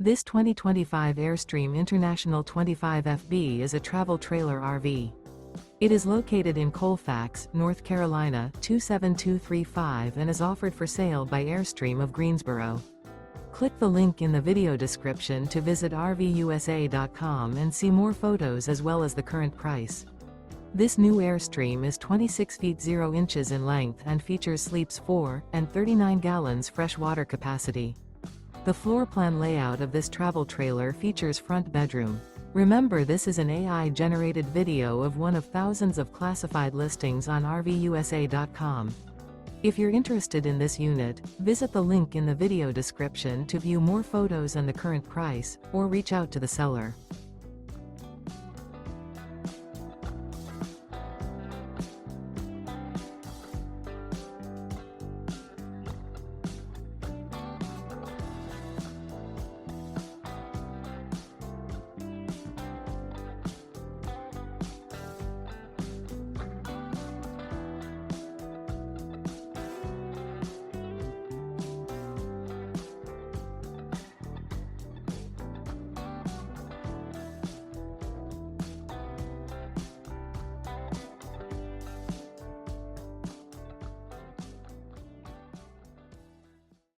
This 2025 Airstream International 25FB is a travel trailer RV. It is located in Colfax, North Carolina 27235 and is offered for sale by Airstream of Greensboro. Click the link in the video description to visit RVUSA.com and see more photos as well as the current price. This new Airstream is 26 feet 0 inches in length and features sleeps 4 and 39 gallons fresh water capacity. The floor plan layout of this travel trailer features front bedroom. Remember, this is an AI-generated video of one of thousands of classified listings on RVUSA.com. If you're interested in this unit, visit the link in the video description to view more photos and the current price, or reach out to the seller.